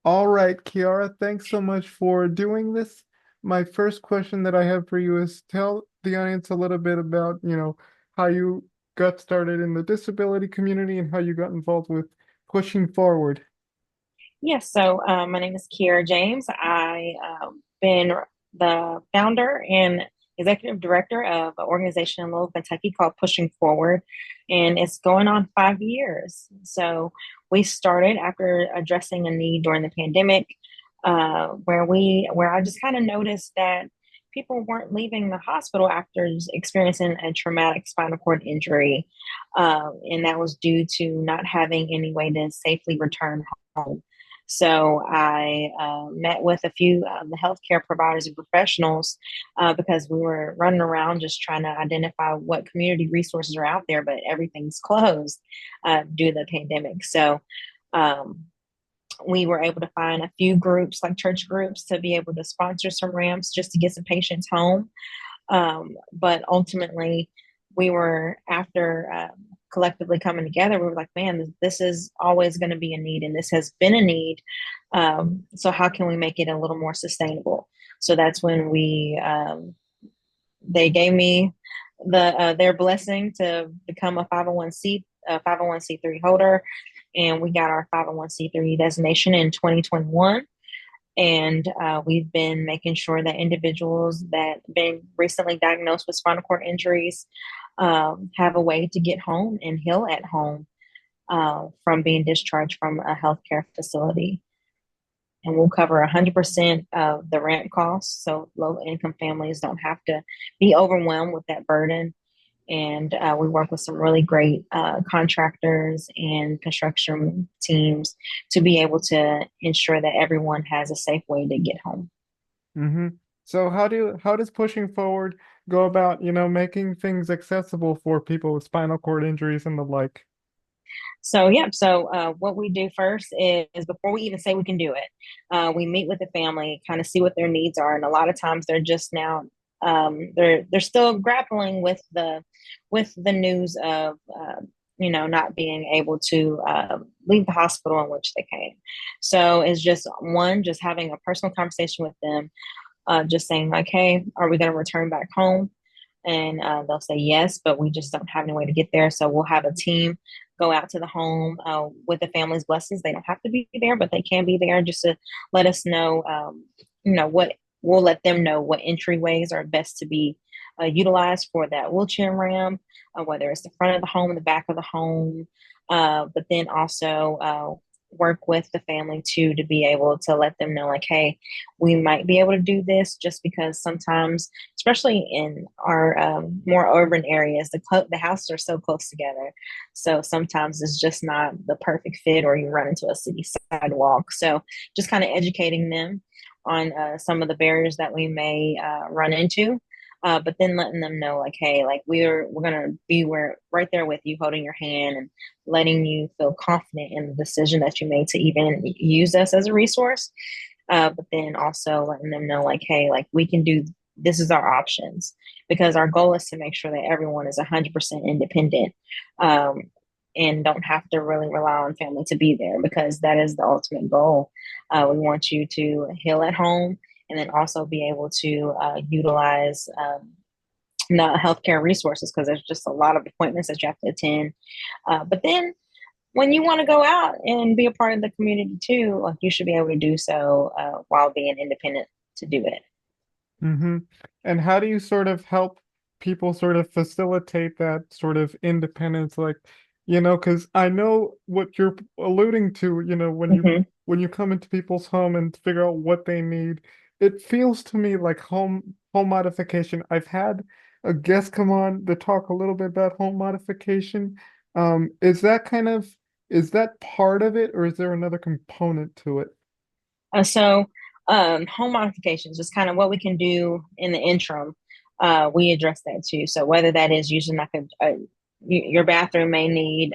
All right, Kiara, thanks so much for doing this. My first question that I have for you is tell the audience a little bit about, how you got started in the disability community and how you got involved with pushing forward. Yes, so my name is Kiara James. I been the founder and executive director of an organization in Louisville, Kentucky called Pushing Forward, and it's going on 5 years. So we started after addressing a need during the pandemic, where I just kind of noticed that people weren't leaving the hospital after experiencing a traumatic spinal cord injury, and that was due to not having any way to safely return home. So I met with a few the healthcare providers and professionals because we were running around just trying to identify what community resources are out there, but everything's closed due to the pandemic. So um, we were able to find a few groups, like church groups, to be able to sponsor some ramps just to get some patients home. But ultimately, we were after collectively coming together. We were like, man, this is always going to be a need, and this has been a need. So how can we make it a little more sustainable? So that's when we they gave me their blessing to become a 501c3 holder, and we got our 501c3 designation in 2021. And we've been making sure that individuals that been recently diagnosed with spinal cord injuries have a way to get home and heal at home from being discharged from a healthcare facility. And we'll cover 100% of the rent costs, so low income families don't have to be overwhelmed with that burden. And we work with some really great contractors and construction teams to be able to ensure that everyone has a safe way to get home. hmm So how does pushing forward go about, making things accessible for people with spinal cord injuries and the like? So, yeah. So, what we do first is before we even say we can do it, we meet with the family, kind of see what their needs are, and a lot of times they're just now they're still grappling with the news of not being able to leave the hospital in which they came. So, it's just having a personal conversation with them, just saying like, hey, are we going to return back home? And they'll say yes, but we just don't have any way to get there. So we'll have a team go out to the home with the family's blessings. They don't have to be there, but they can be there just to let us know, what we'll let them know what entryways are best to be utilized for that wheelchair ramp, whether it's the front of the home, the back of the home, but then also work with the family too to be able to let them know like, hey, we might be able to do this just because sometimes, especially in our more urban areas, the houses are so close together. So sometimes it's just not the perfect fit, or you run into a city sidewalk. So just kind of educating them on some of the barriers that we may run into. But then letting them know, like, hey, like we're gonna be right there with you, holding your hand and letting you feel confident in the decision that you made to even use us as a resource. But then also letting them know, like, hey, like we can do this is our options, because our goal is to make sure that everyone is 100% independent, um, and don't have to really rely on family to be there, because that is the ultimate goal. We want you to heal at home, and then also be able to utilize the healthcare resources, because there's just a lot of appointments that you have to attend. But then when you want to go out and be a part of the community too, like you should be able to do so while being independent to do it. hmm And how do you sort of help people sort of facilitate that sort of independence? Like, because I know what you're alluding to, Mm-hmm. when you come into people's home and figure out what they need, it feels to me like home modification. I've had a guest come on to talk a little bit about home modification. Is that part of it, or is there another component to it? So, home modifications is kind of what we can do in the interim. We address that too. So whether that is using like your bathroom may need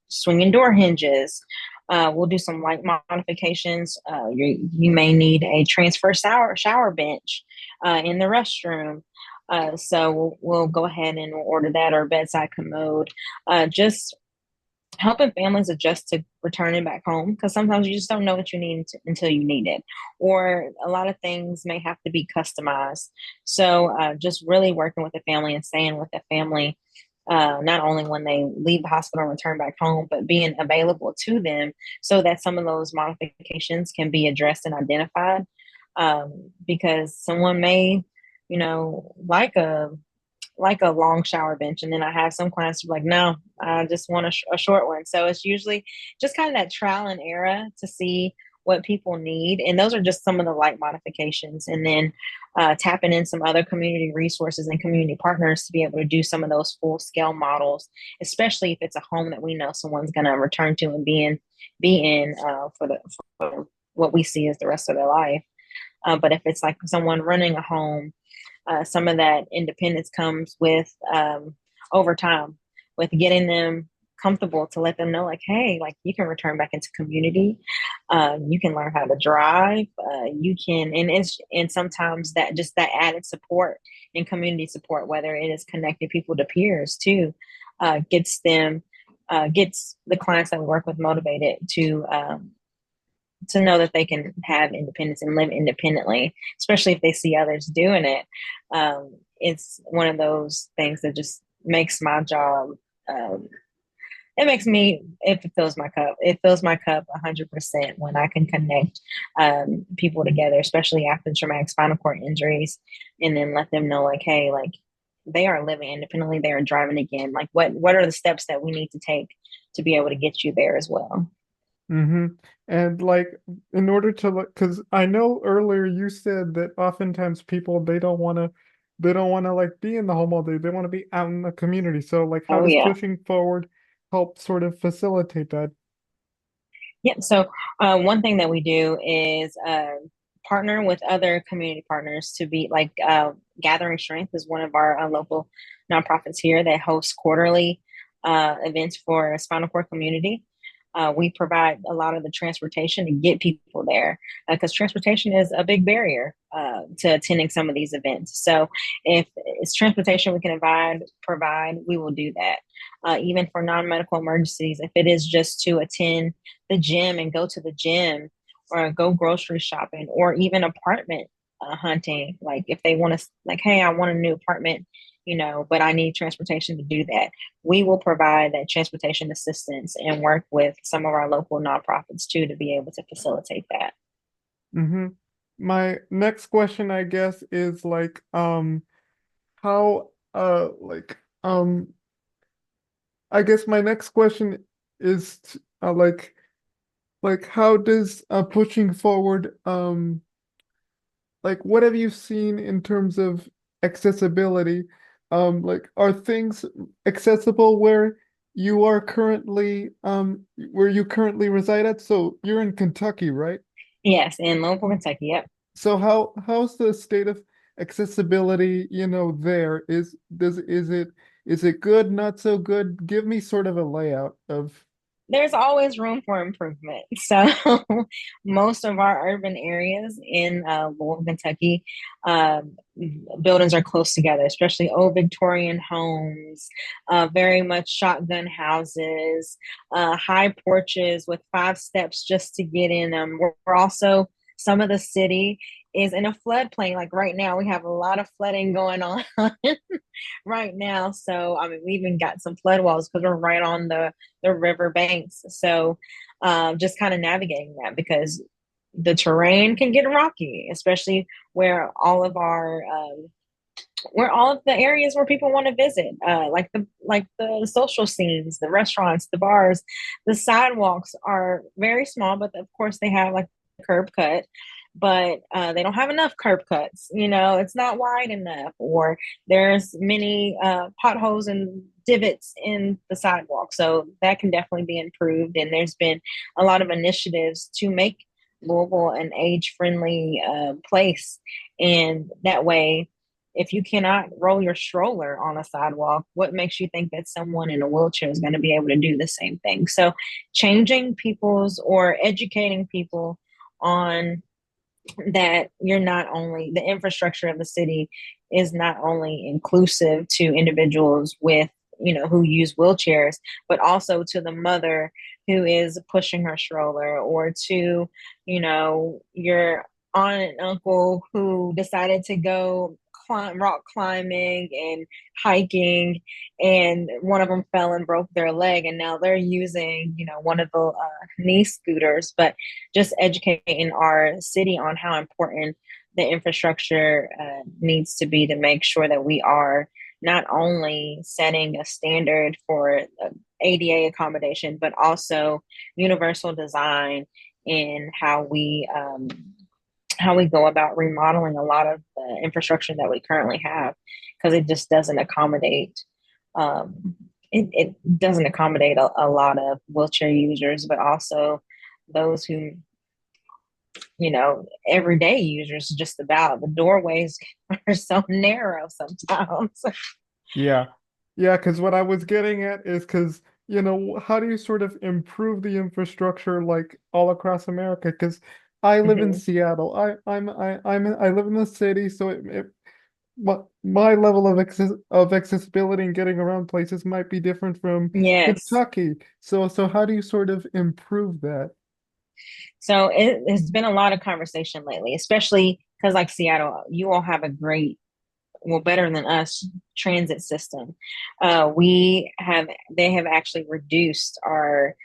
swinging door hinges. We'll do some light modifications. You may need a transfer shower bench in the restroom. So we'll go ahead and we'll order that, or bedside commode. Just helping families adjust to returning back home, because sometimes you just don't know what you need until you need it, or a lot of things may have to be customized. So just really working with the family and staying with the family, not only when they leave the hospital and return back home, but being available to them so that some of those modifications can be addressed and identified. Because someone may, like a long shower bench. And then I have some clients who are like, no, I just want a short one. So it's usually just kind of that trial and error to see what people need. And those are just some of the light modifications. And then tapping in some other community resources and community partners to be able to do some of those full scale models, especially if it's a home that we know someone's going to return to and be in for what we see as the rest of their life. But if it's like someone running a home, some of that independence comes with over time, with getting them comfortable to let them know, like, hey, like you can return back into community, you can learn how to drive, you can, and sometimes that just that added support and community support, whether it is connecting people to peers too, gets the clients that we work with motivated to know that they can have independence and live independently, especially if they see others doing it. It's one of those things that just makes my job. Um, it fills my cup. It fills my cup 100% when I can connect people together, especially after traumatic spinal cord injuries, and then let them know, like, hey, like they are living independently. They are driving again. Like, what are the steps that we need to take to be able to get you there as well? Mm-hmm. And like, in order to look, because I know earlier you said that oftentimes people they don't want to like be in the home all day. They want to be out in the community. So like, how Oh does yeah. pushing forward help sort of facilitate that? Yeah. So one thing that we do is partner with other community partners to be like Gathering Strength is one of our local nonprofits here that hosts quarterly events for a spinal cord community. We provide a lot of the transportation to get people there because transportation is a big barrier to attending some of these events. So if it's transportation we can provide, we will do that. Even for non-medical emergencies, if it is just to attend the gym and go to the gym or go grocery shopping or even apartment hunting, like if they want to, like, hey, I want a new apartment, but I need transportation to do that, we will provide that transportation assistance and work with some of our local nonprofits too to be able to facilitate that. Mm-hmm. My next question, I guess, is like, how, I guess my next question is, like, how does pushing forward, like what have you seen in terms of accessibility? Like are things accessible where you currently reside at? So you're in Kentucky, right? Yes, in Louisville, Kentucky. Yep. So how's the state of accessibility, there? Is it good, not so good? Give me sort of a layout of There's always room for improvement. So most of our urban areas in Louisville, Kentucky, buildings are close together, especially old Victorian homes, very much shotgun houses, high porches with 5 steps just to get in them. We're also, some of the city is in a floodplain. Like right now, we have a lot of flooding going on right now. So I mean, we even got some flood walls because we're right on the river banks. So just kind of navigating that because the terrain can get rocky, especially where all of the areas where people want to visit, like the social scenes, the restaurants, the bars, the sidewalks are very small, but of course they have like a curb cut, but they don't have enough curb cuts. It's not wide enough, or there's many potholes and divots in the sidewalk. So that can definitely be improved. And there's been a lot of initiatives to make Louisville an age-friendly place, and that way if you cannot roll your stroller on a sidewalk, what makes you think that someone in a wheelchair is going to be able to do the same thing? So, changing people's or educating people on that you're not only the infrastructure of the city is not only inclusive to individuals with who use wheelchairs, but also to the mother who is pushing her stroller, or to, your aunt and uncle who decided to go rock climbing and hiking, and one of them fell and broke their leg, and now they're using, one of the knee scooters. But just educating our city on how important the infrastructure needs to be to make sure that we are not only setting a standard for ADA accommodation, but also universal design in how we go about remodeling a lot of the infrastructure that we currently have, because it just doesn't accommodate it doesn't accommodate a lot of wheelchair users, but also those who, everyday users. Just about the doorways are so narrow sometimes. Yeah. Yeah, because what I was getting at is because, how do you sort of improve the infrastructure like all across America? Because I live in Mhm. Seattle. I live in the city, so my level of accessibility and getting around places might be different from Yes. Kentucky. So how do you sort of improve that? So it's been a lot of conversation lately, especially because, like Seattle, you all have a great, well, better than us, transit system. They have actually reduced our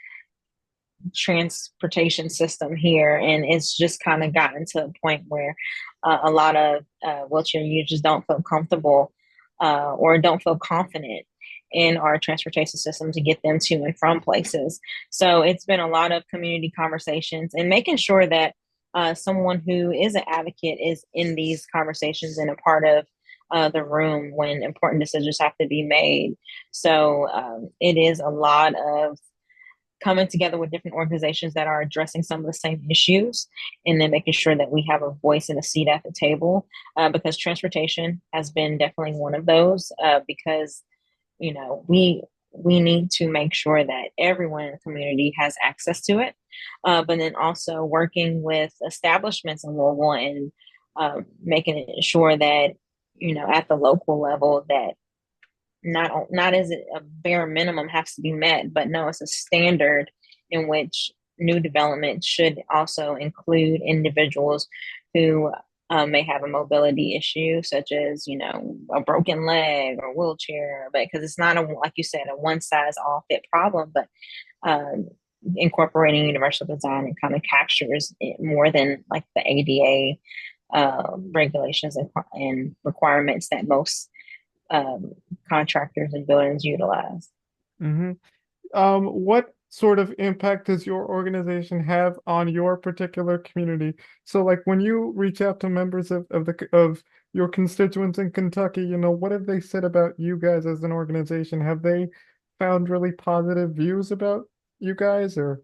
transportation system here, and it's just kind of gotten to a point where a lot of wheelchair users don't feel comfortable or don't feel confident in our transportation system to get them to and from places. So it's been a lot of community conversations and making sure that someone who is an advocate is in these conversations and a part of the room when important decisions have to be made. So it is a lot of coming together with different organizations that are addressing some of the same issues, and then making sure that we have a voice and a seat at the table, because transportation has been definitely one of those, because we need to make sure that everyone in the community has access to it, but then also working with establishments in Louisville and making sure that at the local level that not as a bare minimum has to be met, but no, it's a standard in which new development should also include individuals who may have a mobility issue, such as a broken leg or wheelchair, but because it's not, a like you said, a one size all fit problem, but um, incorporating universal design, it kind of captures it more than like the ADA regulations and requirements that most um, contractors and buildings utilize. Hmm. What sort of impact does your organization have on your particular community? So, like when you reach out to members of your constituents in Kentucky, what have they said about you guys as an organization? Have they found really positive views about you guys, or?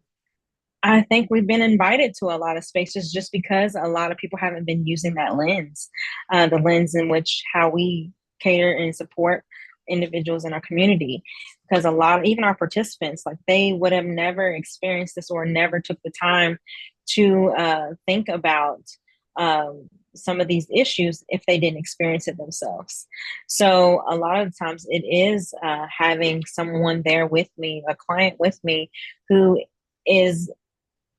I think we've been invited to a lot of spaces just because a lot of people haven't been using that lens, the lens in which how we cater and support individuals in our community. Because a lot, even our participants, like they would have never experienced this or never took the time to think about some of these issues if they didn't experience it themselves. So a lot of the times it is having someone there with me, a client with me, who is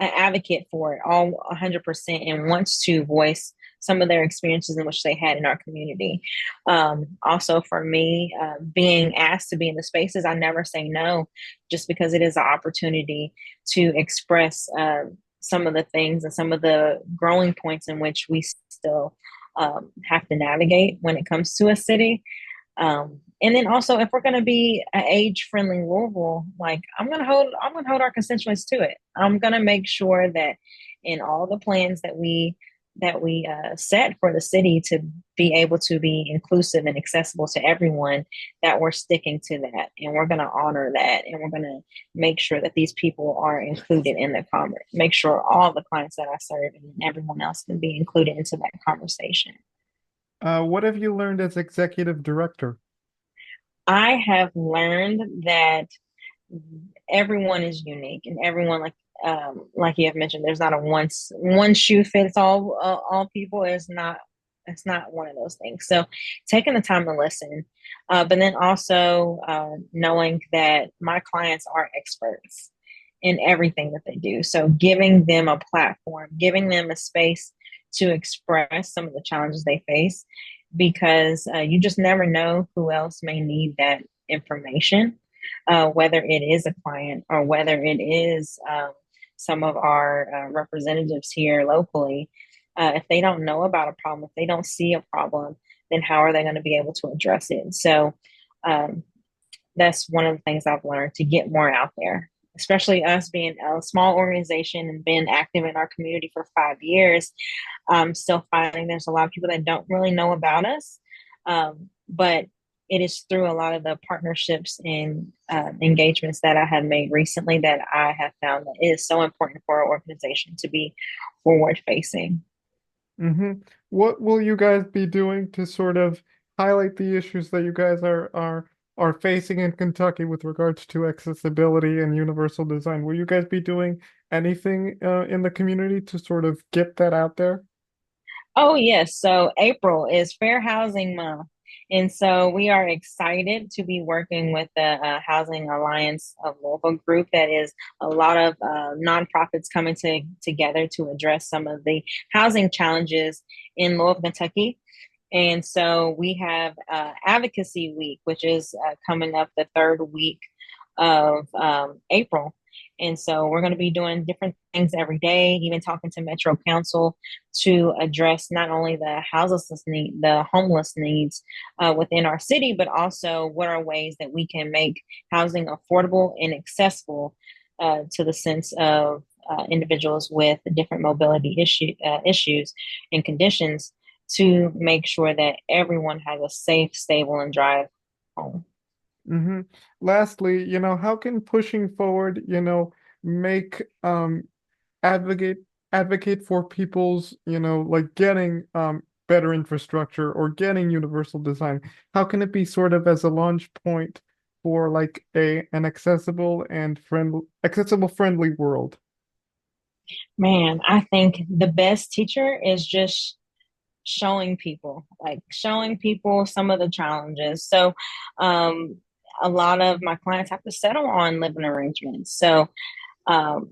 an advocate for it all 100% and wants to voice some of their experiences in which they had in our community. Also, for me, being asked to be in the spaces, I never say no, just because it is an opportunity to express some of the things and some of the growing points in which we still have to navigate when it comes to a city. And then also, if we're going to be an age-friendly Louisville, like I'm going to hold our constituents to it. I'm going to make sure that in all the plans that we set for the city to be able to be inclusive and accessible to everyone, that we're sticking to that, and we're going to honor that, and we're going to make sure that these people are included in the conversation. Make sure all the clients that I serve and everyone else can be included into that conversation. What have you learned as executive director? I have learned that everyone is unique, and everyone, like you have mentioned, there's not a one shoe fits all people. There's not It's not one of those things. So taking the time to listen, but then also knowing that my clients are experts in everything that they do. So giving them a platform, giving them a space to express some of the challenges they face, because you just never know who else may need that information, whether it is a client or whether it is some of our representatives here locally. If they don't know about a problem, if they don't see a problem, then how are they going to be able to address it? So um, that's one of the things I've learned, to get more out there, especially us being a small organization and being active in our community for 5 years. I'm still finding there's a lot of people that don't really know about us. But it is through a lot of the partnerships and engagements that I have made recently that I have found that it is so important for our organization to be forward facing. Hmm. What will you guys be doing to sort of highlight the issues that you guys are facing in Kentucky with regards to accessibility and universal design? Will you guys be doing anything in the community to sort of get that out there? Oh, yes. So April is Fair Housing Month. And so we are excited to be working with the Housing Alliance of Louisville group. That is a lot of nonprofits coming together to address some of the housing challenges in Louisville, Kentucky. And so we have Advocacy Week, which is coming up the third week of April. And so we're going to be doing different things every day, even talking to Metro Council to address not only the houselessness need, the homeless needs within our city, but also what are ways that we can make housing affordable and accessible to the sense of individuals with different mobility issues and conditions, to make sure that everyone has a safe, stable, and drive home. Hmm. Lastly, how can pushing forward, make advocate advocate for people's, like getting better infrastructure or getting universal design? How can it be sort of as a launch point for like an accessible friendly world? Man, I think the best teacher is just showing people some of the challenges. So, um, a lot of my clients have to settle on living arrangements. So,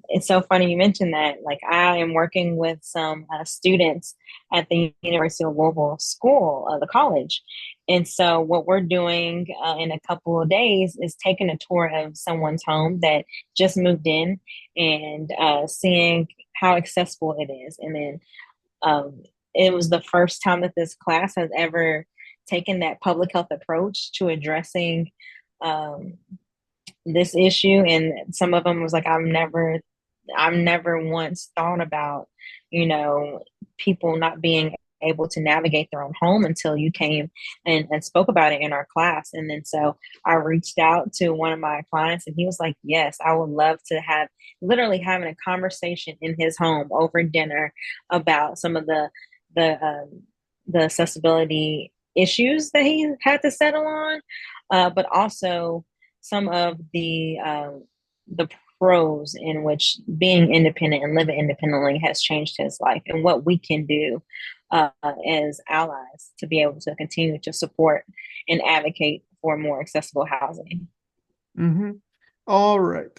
it's so funny you mentioned that. Like, I am working with some students at the University of Louisville School, the college. And so, what we're doing in a couple of days is taking a tour of someone's home that just moved in, and seeing how accessible it is. And then it was the first time that this class has ever taken that public health approach to addressing um, this issue. And some of them was like, I've never once thought about, you know, people not being able to navigate their own home until you came and spoke about it in our class. And then so I reached out to one of my clients, and he was like, yes, I would love to have, literally having a conversation in his home over dinner about some of the the accessibility issues that he had to settle on, but also some of the pros in which being independent and living independently has changed his life, and what we can do as allies to be able to continue to support and advocate for more accessible housing. Hmm. All right.